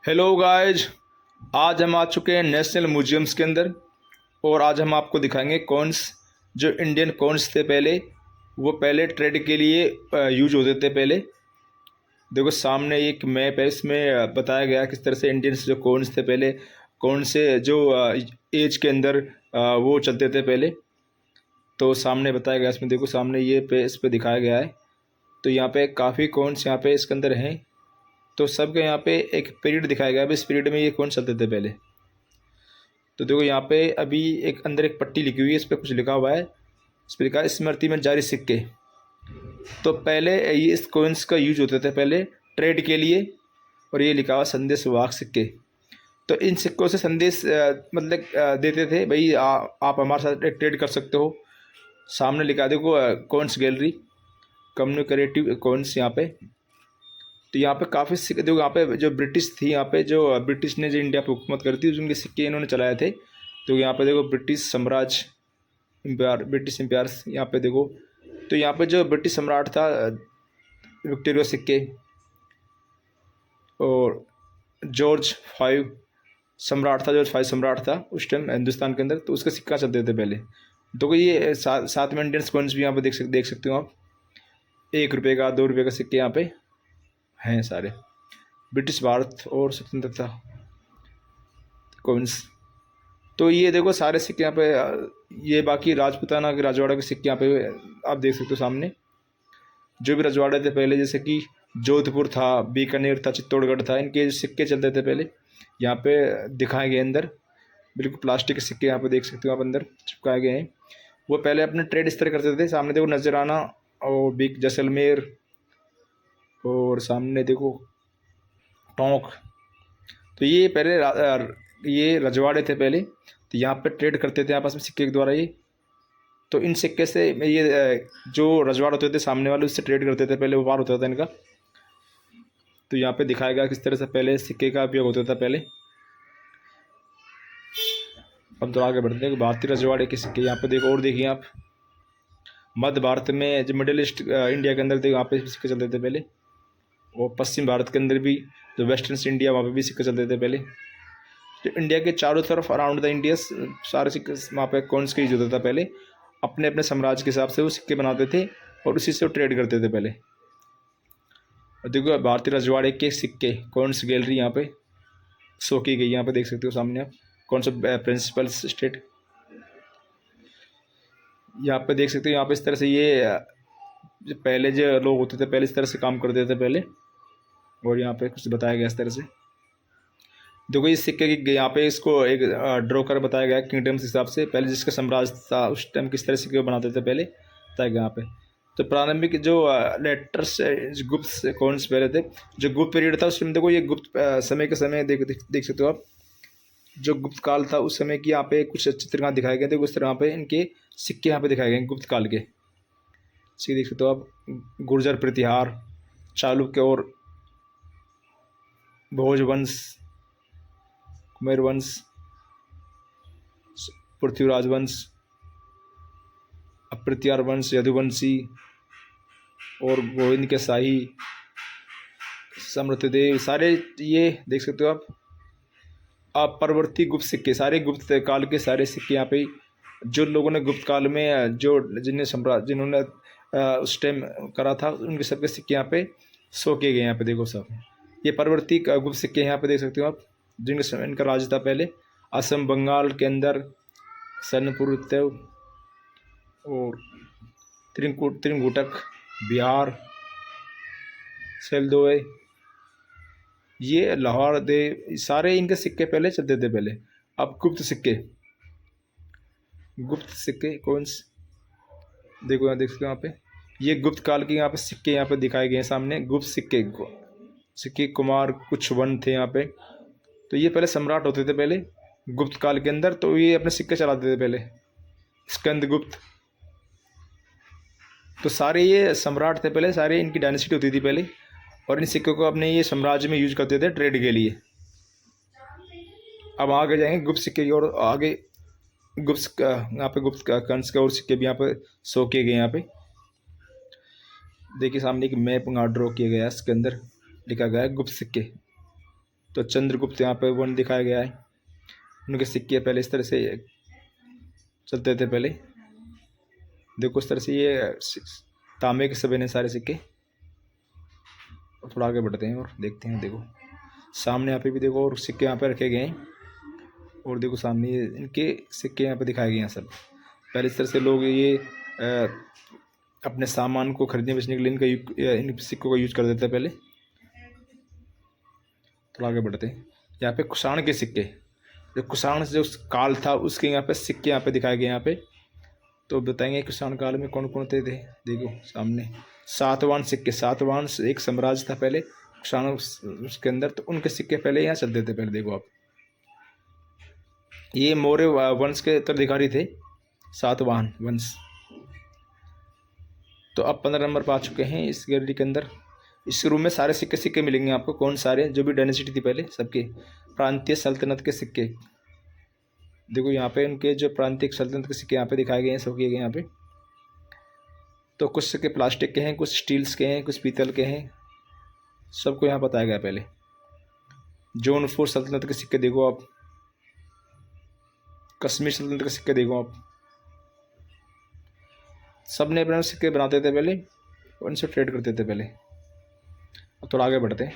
Hello guys. आज हम आ चुके हैं नेशनल म्यूजियम्स के अंदर और आज हम आपको दिखाएंगे कॉइन्स। जो इंडियन कॉइन्स थे पहले, वो पहले ट्रेड के लिए यूज होते थे पहले। देखो सामने एक मैप है, इसमें बताया गया किस तरह से इंडियंस जो कॉइन्स थे पहले, कौन से जो एज के अंदर वो चलते थे पहले। तो सामने बताया गया, इसमें देखो सामने ये पे इस पे दिखाया गया है। तो यहाँ पे काफ़ी कॉइन्स यहाँ पे इसके अंदर हैं। तो सबके यहाँ पे एक पीरियड दिखाया गया है, इस पीरियड में ये कौन चलते थे पहले। तो देखो यहाँ पे अभी एक अंदर एक पट्टी लिखी हुई है, इस पर कुछ लिखा हुआ है। इस पर लिखा है स्मृति में जारी सिक्के। तो पहले ये इस कॉइन्स का यूज होते थे पहले ट्रेड के लिए। और ये लिखा हुआ संदेश वाहक सिक्के। तो इन सिक्कों से संदेश मतलब देते थे भाई, आप हमारे साथ एक ट्रेड कर सकते हो। सामने लिखा है देखो कॉइन्स गैलरी कम्युनिकेटिव कॉइन्स यहाँ पे। तो यहाँ पे काफ़ी सिक्के देखो, यहाँ पे जो ब्रिटिश थी, यहाँ पे जो ब्रिटिश ने जो इंडिया पे हुकूमत करती थी, उनके सिक्के इन्होंने चलाए थे। तो यहाँ पे देखो ब्रिटिश साम्राज्य एम्पायर, ब्रिटिश एम्पायर यहाँ पे देखो। तो यहाँ पे जो ब्रिटिश सम्राट था विक्टोरिया सिक्के, और जॉर्ज फाइव सम्राट था, जॉर्ज फाइव सम्राट था उस टाइम हिंदुस्तान के अंदर। तो उसके सिक्का चलते थे पहले। तो ये साथ में इंडियन कॉइन्स भी यहाँ पे देख सकते हो आप। 1 रुपये का, 2 रुपये का सिक्के यहाँ पे हैं सारे। ब्रिटिश भारत और स्वतंत्रता कॉइन्स। तो ये देखो सारे सिक्के यहाँ पे। ये बाकी राजपूताना के राजवाड़ा के सिक्के यहाँ पे आप देख सकते हो सामने। जो भी रजवाड़े थे पहले, जैसे कि जोधपुर था, बीकानेर था, चित्तौड़गढ़ था, इनके सिक्के चलते थे पहले। यहाँ पे दिखाए गए अंदर बिल्कुल प्लास्टिक के सिक्के यहाँ पे देख सकते हो आप, अंदर चिपकाए गए हैं। वो पहले अपने ट्रेड इस तरह करते थे। सामने देखो नजराना और बिग जैसलमेर, और सामने देखो टोंक। तो ये पहले ये रजवाड़े थे पहले। तो यहाँ पे ट्रेड करते थे आपस में सिक्के के द्वारा ये। तो इन सिक्के से ये जो रजवाड़ होते थे सामने वाले, उससे ट्रेड करते थे पहले, व्यापार होता था इनका। तो यहाँ पे दिखाया गया किस तरह से पहले सिक्के का उपयोग होता था पहले। अब तो आगे बढ़ते हैं भारतीय रजवाड़े के सिक्के। यहाँ पे देखो और देखिए आप, मध्य भारत में जो मिडिल ईस्ट इंडिया के अंदर देखो, यहाँ पे सिक्के चलते थे पहले। और पश्चिम भारत के अंदर भी जो वेस्टर्न इंडिया, वहाँ पे भी सिक्के चलते थे पहले। तो इंडिया के चारों तरफ अराउंड द इंडिया सारे सिक्के वहाँ पे कॉइन्स का यूज होता था पहले। अपने अपने साम्राज्य के हिसाब से वो सिक्के बनाते थे और उसी से वो ट्रेड करते थे पहले। और देखो भारतीय रजवाड़े के सिक्के कॉइन्स गैलरी यहाँ पे शो की गई, यहाँ पे देख सकते हो सामने आप। कौन सा प्रिंसिपल स्टेट यहाँ पे देख सकते हो। यहाँ पे इस तरह से ये जो पहले जो लोग होते थे पहले इस तरह से काम करते थे पहले। और यहाँ पे कुछ बताया गया इस तरह से। देखो इस सिक्के की यहाँ पे इसको एक ड्रॉ कर बताया गया किंगडम्स हिसाब से, पहले जिसका साम्राज्य था उस टाइम किस तरह सिक्के बनाते थे पहले बताया गया यहाँ पे। तो प्रारंभिक जो लेटर्स गुप्त कॉइन्स पहले थे, जो गुप्त पीरियड था उस टाइम देखो, ये गुप्त समय के समय देख सकते हो आप। जो गुप्त काल था उस समय की यहाँ पे कुछ चित्रकार दिखाए गए थे, उस तरह यहाँ पे इनके सिक्के यहाँ पे दिखाए गए गुप्त काल के। सी देख सकते हो आप, गुर्जर प्रतिहार, चालुक्य और भोज वंश, कुमार वंश, पृथ्वीराज वंश, अप्रत्यार वंश, यदुवंशी और गोविंद के शाही, समृद्धदेव, सारे ये देख सकते हो आप परवर्ती गुप्त सिक्के, सारे गुप्त काल के सारे सिक्के यहाँ पे। जो लोगों ने गुप्त काल में जो जिन्होंने उस टाइम करा था, उनके सबके सिक्के यहाँ पे शो किए गए। यहाँ पे देखो सब ये परवर्ती गुप्त सिक्के यहाँ पे देख सकते हो आप, जिनके समय इनका राज था पहले। असम बंगाल के अंदर सनपुर और त्रिंगुटक, बिहार, सेलदोए, ये लाहौर दे, सारे इनके सिक्के पहले चलते थे पहले। अब गुप्त सिक्के, गुप्त सिक्के कॉइन्स देखो यहाँ देख सकते हो यहाँ पे। ये गुप्त काल के यहाँ पे सिक्के यहाँ पे दिखाए गए हैं सामने। गुप्त सिक्के सिक्के कुमार कुछ वन थे यहाँ पे। तो ये पहले सम्राट होते थे पहले गुप्त काल के अंदर, तो ये अपने सिक्के चलाते थे पहले। स्कंदगुप्त, तो सारे ये सम्राट थे पहले, सारे इनकी डायनेस्टी होती थी पहले। और इन सिक्कों को अपने ये साम्राज्य में यूज करते थे ट्रेड के लिए। अब आगे जाएंगे गुप्त सिक्के की और आगे गुप्त यहाँ पे गुप्त कंस के और सिक्के भी यहाँ पे शो किए गए। यहाँ पे देखिए सामने एक मैप ड्रॉ किया गया है, इसके अंदर लिखा गया है गुप्त सिक्के। तो चंद्रगुप्त यहाँ पे वन दिखाया गया है। उनके सिक्के पहले इस तरह से चलते थे पहले। देखो इस तरह से ये तांबे के सब बने सारे सिक्के। और थोड़ा आगे बढ़ते हैं और देखते हैं। देखो सामने यहाँ पे भी देखो और सिक्के यहाँ पे रखे गए हैं। और देखो सामने इनके सिक्के यहाँ पे दिखाए गए हैं सब। पहले इस तरह से लोग ये अपने सामान को खरीदने बेचने के लिए इन सिक्कों का यूज कर देते हैं पहले। थोड़ा आगे बढ़ते हैं। यहाँ पे कुषाण के सिक्के, जो कुषाण जो काल था उसके यहाँ पे सिक्के यहाँ पे दिखाए गए यहाँ पे। तो बताएंगे कुषाण काल में कौन कौन थे। देखो सामने सातवाहन सिक्के। सातवाहन एक साम्राज्य था पहले कुषाण उसके अंदर, तो उनके सिक्के पहले यहाँ चलते थे पहले। देखो आप, ये मौर्य वंश के उत्तराधिकारी थे सातवाहन वंश। तो अब 15 नंबर पर आ चुके हैं इस गैलरी के अंदर। इस रूम में सारे सिक्के मिलेंगे आपको। कौन सारे, जो भी डायनेसिटी थी पहले सबके, प्रांतीय सल्तनत के सिक्के। देखो यहाँ पे उनके जो प्रांतीय सल्तनत के सिक्के यहाँ पे दिखाए गए हैं, सब किए गए यहाँ पे। तो कुछ सिक्के प्लास्टिक के हैं, कुछ स्टील्स के हैं, कुछ पीतल के हैं, सबको यहाँ बताया गया पहले। जौनपुर सल्तनत के सिक्के देखो आप, कश्मीर सल्तनत के सिक्के देखो आप। सब ने अपने सिक्के बनाते थे पहले और उनसे ट्रेड करते थे पहले। अब थोड़ा आगे बढ़ते हैं।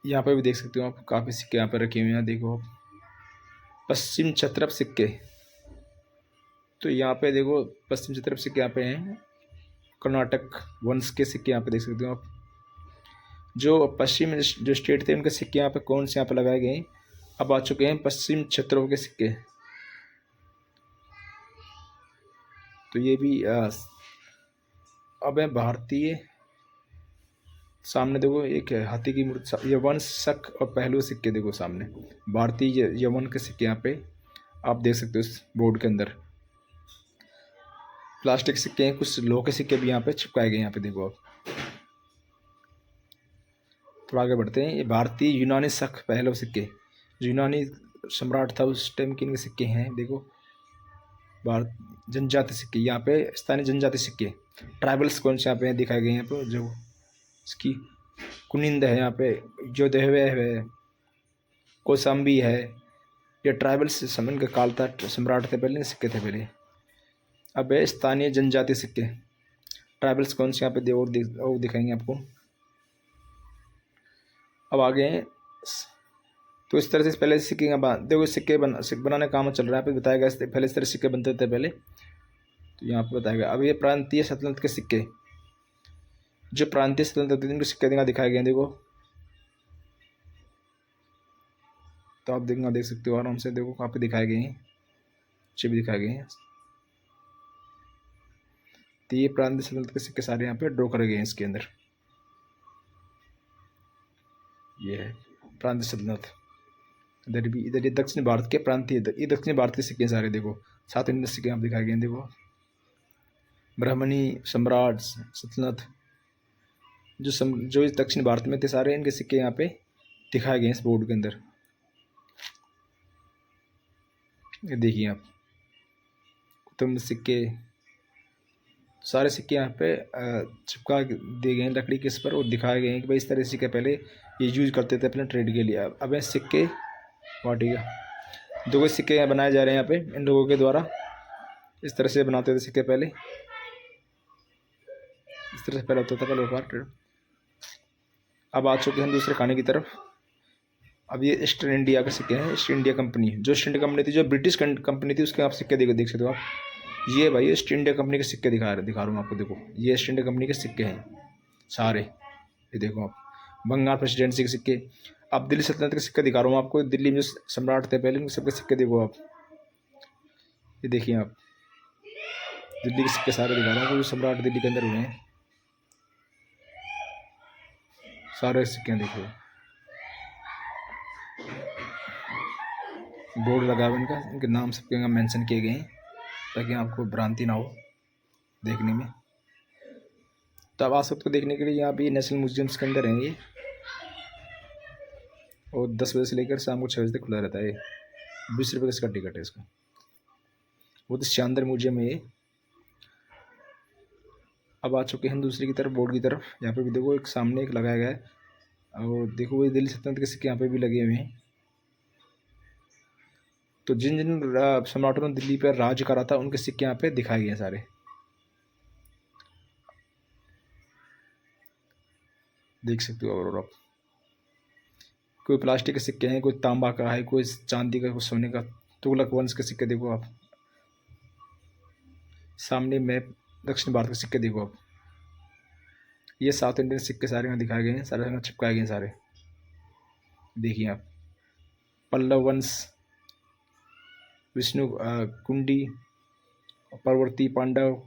यहाँ पे भी देख सकते हो आप, काफ़ी सिक्के यहाँ पर रखे हुए हैं। देखो आप, पश्चिम क्षत्रप सिक्के। तो यहाँ पे देखो पश्चिम क्षत्रप सिक्के यहाँ पे हैं। कर्नाटक वंश के सिक्के यहाँ पे देख सकते हो आप। जो पश्चिम जो स्टेट थे उनके सिक्के यहाँ पे कौन से यहाँ पे लगाए गए हैं। अब आ चुके हैं पश्चिम क्षेत्रों के सिक्के। तो ये भी अब है भारतीय। सामने देखो एक हाथी की मूर्ति, यवन शक और पहलू सिक्के देखो सामने। भारतीय यवन के सिक्के यहाँ पे आप देख सकते हो इस बोर्ड के अंदर। प्लास्टिक सिक्के हैं, कुछ लोहे के सिक्के भी यहाँ पे चिपकाए गए यहाँ पे देखो आप। थोड़ा आगे बढ़ते हैं। ये भारतीय यूनानी शक पहलू सिक्के, जो यूनानी सम्राट था उस टाइम के इनके सिक्के हैं। देखो भारत जनजाति सिक्के, यहाँ पे स्थानीय जनजाति सिक्के, ट्राइबल्स कौन से यहाँ पे दिखाए गए हैं यहाँ पे। जो इसकी कुनिंद है यहाँ पे, जो देहवे है, कोसाम्बी है, ये ट्राइबल्स समय का काल था, सम्राट थे पहले, सिक्के थे पहले। अब है स्थानीय जनजाति सिक्के, ट्राइबल्स कौन से यहाँ पे और दिखाएंगे आपको। अब आगे हैं। तो इस तरह से पहले सिक्के देखो सिक्के बनाने का काम चल रहा है। यहाँ पे बताया गया पहले इस तरह सिक्के बनते थे पहले, तो यहाँ पे बताया गया। अब ये प्रांतीय सल्तनत के सिक्के, जो प्रांतीय सल्तनत थे उनके सिक्के दिखाए गए हैं देखो। तो आप देख सकते हो आराम से। देखो कहाँ पे दिखाए गए हैं, अच्छे भी दिखाए गए हैं। तो ये प्रांतीय सल्तनत के सिक्के सारे यहाँ पे ड्रॉ करे गए हैं इसके अंदर। ये है प्रांतीय सल्तनत। इधर ये दक्षिण भारत के प्रांतीय, ये दक्षिण भारत के सिक्के सारे देखो। सात इंडियन सिक्के यहाँ दिखाए गए हैं देखो। ब्राह्मणी सम्राट सल्तनत, जो इस दक्षिण भारत में थे सारे, इनके सिक्के यहाँ पे दिखाए गए हैं इस बोर्ड के अंदर। ये देखिए आप, कुतुब सिक्के, सारे सिक्के यहाँ पे चिपका दिए गए हैं लकड़ी के इस पर, और दिखाए गए हैं कि भाई इस तरह सिक्के पहले ये यूज करते थे अपने ट्रेड के लिए। अब सिक्के वाटिका, दो सिक्के यहाँ बनाए जा रहे हैं यहाँ पे इन लोगों के द्वारा। इस तरह से बनाते थे सिक्के पहले, इस तरह से पहले होता था पहले व्यापार। अब आ चुके हैं दूसरे खाने की तरफ। अब ये ईस्ट इंडिया के सिक्के हैं। ईस्ट इंडिया कंपनी, जो ईस्ट इंडिया कंपनी थी, जो ब्रिटिश कंपनी थी, उसके आप सिक्के देख सकते हो आप। ये भाई ईस्ट इंडिया कंपनी के सिक्के दिखा रहा हूँ आपको। देखो ये ईस्ट इंडिया कंपनी के सिक्के हैं सारे, ये देखो आप। बंगाल प्रेसिडेंसी के सिक्के। अब दिल्ली सल्तनत के सिक्के दिखा रहा हूँ आपको। दिल्ली में जो सम्राट थे पहले, उनके सबके सिक्के देखो आप। ये देखिए आप, दिल्ली के सिक्के सारे दिखा रहा हूँ, जो सम्राट दिल्ली के अंदर हुए हैं सारे सिक्के देखो। बोर्ड लगा हुआ इनका, इनके नाम सबके मेंशन किए गए हैं ताकि आपको भ्रांति ना हो देखने में। तो अब आ सकते हो देखने के लिए। यहाँ भी नेशनल म्यूजियम्स के अंदर हैं ये, और 10 बजे से लेकर शाम को 6 बजे तक खुला रहता है। 20 रुपये का इसका टिकट है इसका। बहुत शानदार म्यूजियम है ये। अब आ चुके हैं दूसरी की तरफ, बोर्ड की तरफ। यहाँ पे भी देखो एक सामने एक लगाया गया है, और देखो वो दिल्ली सल्तनत के सिक्के यहाँ पे भी लगे हुए हैं। तो जिन जिन सम्राटों ने दिल्ली पर राज करा था उनके सिक्के यहाँ पे दिखाए गए हैं सारे। देख सकते हो। और आप कोई प्लास्टिक के सिक्के हैं, कोई तांबा का है, कोई चांदी का, कोई सोने का। तुगलक वंश के सिक्के देखो आप। सामने मैप दक्षिण भारत के सिक्के देखो आप। ये साउथ इंडियन सिक्के सारे यहाँ दिखाए गए हैं, सारे यहाँ चिपकाए गए हैं सारे। देखिए आप, पल्लव वंश, विष्णु कुंडी, परवर्ती पांडव,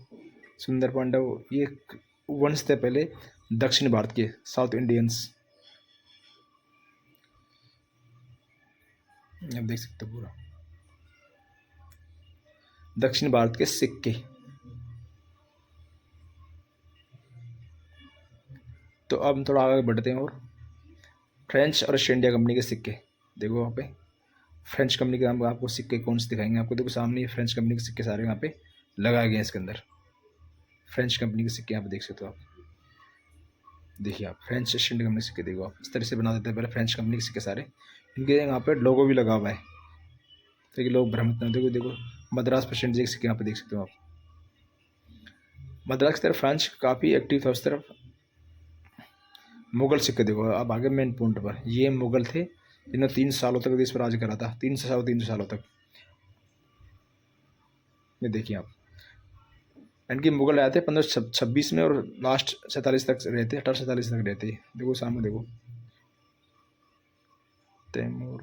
सुंदर पांडव, ये वंश थे पहले दक्षिण भारत के, साउथ इंडियंस। आप देख सकते हो पूरा दक्षिण भारत के सिक्के। तो अब हम थोड़ा आगे बढ़ते हैं। और फ्रेंच और ईस्ट इंडिया कंपनी के सिक्के देखो वहाँ पे। फ्रेंच कंपनी के नाम आपको सिक्के कौन से दिखाएंगे आपको। देखो सामने ये फ्रेंच कंपनी के सिक्के सारे यहाँ पे लगाए गए हैं इसके अंदर। फ्रेंच कंपनी के सिक्के यहाँ पे देख सकते हो आप। देखिए आप, फ्रेंच ईस्ट इंडिया कंपनी के सिक्के देखो आप। इस तरह से बना देते हैं पहले फ्रेंच कंपनी के सिक्के सारे। इनके यहाँ पे लोगो भी लगा हुआ है ताकि लोग भ्रमित न। देखो देखो मद्रास प्रेसिडेंसी के सिक्के यहाँ पे देख सकते हो आप। मद्रास की तरफ फ्रेंच काफ़ी एक्टिव था उस तरफ। मुगल सिक्के देखो अब आगे मेन पॉइंट पर। ये मुगल थे जिन्होंने 300 सालों तक देश पर राज करा था, 300 सालों तक। ये देखिए आप, इनकी मुगल आए थे 1526 में, और लास्ट 47 तक रहते, 1847 तक रहते। देखो सामने देखो तैमूर,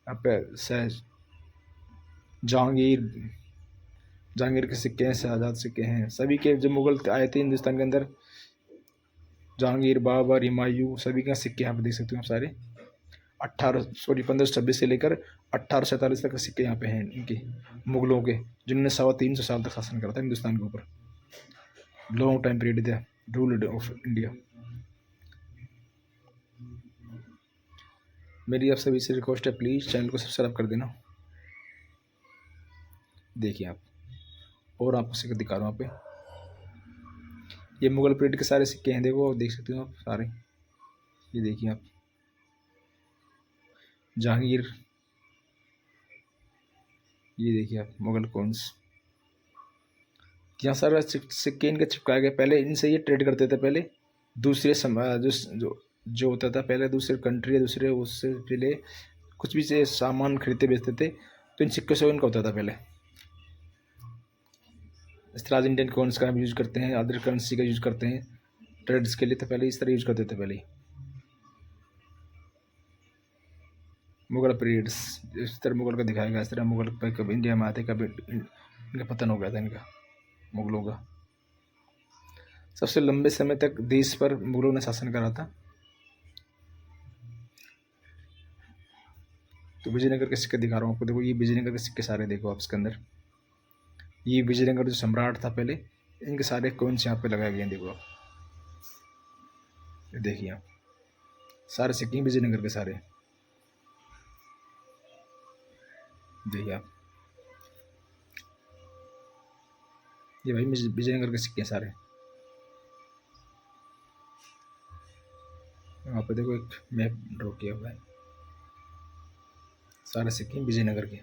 यहाँ पे जहांगीर, जहांगीर के सिक्के हैं, शहजाद सिक्के हैं। सभी के जो मुगल आए थे हिंदुस्तान के अंदर, जहांगीर, बाबर, हुमायूं, सभी के सिक्के यहाँ पे देख सकते हो आप सारे। 1526 से लेकर 1847 तक के सिक्के यहाँ पे हैं इनके, मुगलों के, जिन्होंने 325 साल तक शासन करा था हिंदुस्तान के ऊपर। लॉन्ग टाइम पीरियड था रूल ऑफ इंडिया। मेरी आप सभी से रिक्वेस्ट है, प्लीज़ चैनल को सब्सक्राइब कर देना। देखिए आप, और आपको सिक्के दिखा रहा हूँ यहाँ पे। ये मुगल पीरियड के सारे सिक्के हैं, देखो देख सकते हो आप सारे। ये देखिए आप, जहांगीर, ये देखिए आप मुगल कॉइन्स। यहाँ सारा सिक्के इनके चिपकाए गए। पहले इनसे ये ट्रेड करते थे पहले, दूसरे जो होता था पहले, दूसरे कंट्री या दूसरे उससे पहले कुछ भी से सामान खरीदते बेचते थे, तो इन सिक्कों से इनका होता था पहले। इस तरह इंडियन कॉइन्स का हम यूज़ करते हैं, अदर करेंसी का यूज़ करते हैं ट्रेड्स के लिए, तो पहले इस तरह यूज़ करते थे पहले। मुगल पीरियड्स इस तरह मुगल का दिखाया गया। इस तरह मुगल पे कभी इंडिया में आते, कभी इनका पतन हो गया था इनका, मुगलों का। सबसे लंबे समय तक देश पर मुगलों ने शासन करा था। तो विजयनगर के सिक्के दिखा रहा हूँ आपको। देखो ये विजयनगर के सिक्के सारे देखो आप इसके अंदर। ये विजयनगर जो सम्राट था पहले, इनके सारे कॉइन्स यहाँ पे लगाए गए हैं। देखो आप, देखिए आप सारे सिक्के विजयनगर के सारे। देखिए आप, ये भाई विजयनगर के सिक्के सारे। यहाँ पे देखो एक मैप ड्रॉ किया हुआ है, सारे सिक्के विजयनगर के,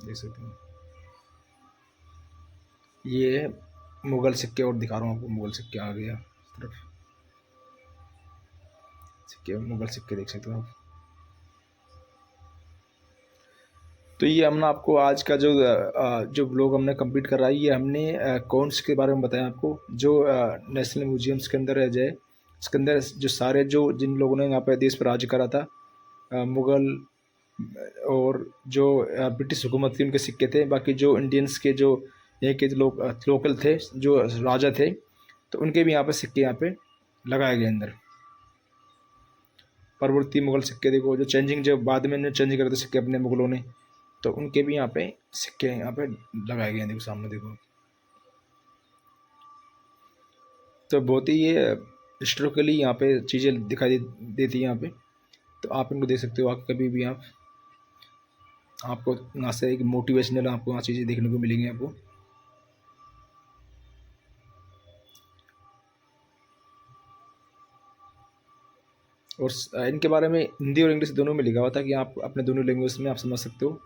देख सकते हो। ये मुगल सिक्के और दिखा रहा हूँ आपको। मुगल सिक्के आ गया इस तरफ, सिक्के मुगल सिक्के देख सकते हो आप। तो ये हमने आपको आज का जो ब्लॉग हमने कंप्लीट कर रहा है, ये हमने कॉइन्स के बारे में बताया आपको, जो नेशनल म्यूजियम्स के अंदर रह जाए। इसके अंदर जो सारे जो जिन लोगों ने यहाँ पर देश पर राज करा था, मुगल और जो ब्रिटिश हुकूमत थी, उनके सिक्के थे। बाकी जो इंडियंस के जो यहाँ के लोग लोकल थे, जो राजा थे, तो उनके भी यहाँ पे सिक्के यहाँ पे लगाए गए अंदर। परवर्ती मुगल सिक्के देखो, जो चेंजिंग, जो बाद में चेंज करते सिक्के अपने मुगलों ने, तो उनके भी यहाँ पे सिक्के यहाँ पे लगाए गए हैं। देखो सामने देखो। तो बहुत ही ये हिस्टोरिकली यहाँ पे चीज़ें दिखाई देती हैं यहाँ पे। तो आप इनको देख सकते हो आके कभी भी आप, आपको यहाँ से एक मोटिवेशनल आपको यहाँ चीज़ें देखने को मिलेंगी आपको। और इनके बारे में हिंदी और इंग्लिश दोनों में लिखा हुआ था कि आप अपने दोनों लैंग्वेज में आप समझ सकते हो।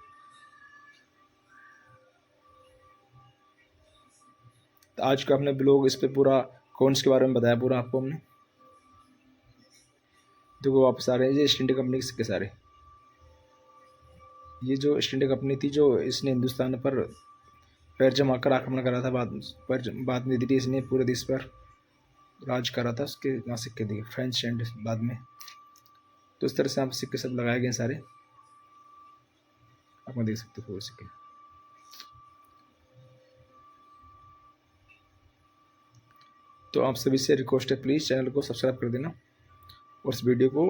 तो आज का अपने ब्लॉग इस पे पूरा कॉइन्स के बारे में बताया पूरा आपको हमने। देखो वापस आ रहे हैं ये ईस्ट इंडिया कंपनी के सिक्के सारे। ये जो ईस्ट इंडिया कंपनी थी जो इसने हिंदुस्तान पर पैर जमा कर आक्रमण करा था, बाद में धीरे इसने पूरे देश पर राज करा था, उसके वहाँ सिक्के दिए फ्रेंच एंड बाद में। तो इस तरह से आप सिक्के सब लगाए गए सारे, आप देख सकते हो पूरे सिक्के। तो आप सभी से रिक्वेस्ट है प्लीज़ चैनल को सब्सक्राइब कर देना और इस वीडियो को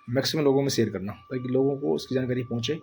मैक्सिमम लोगों में शेयर करना ताकि लोगों को उसकी जानकारी पहुँचे।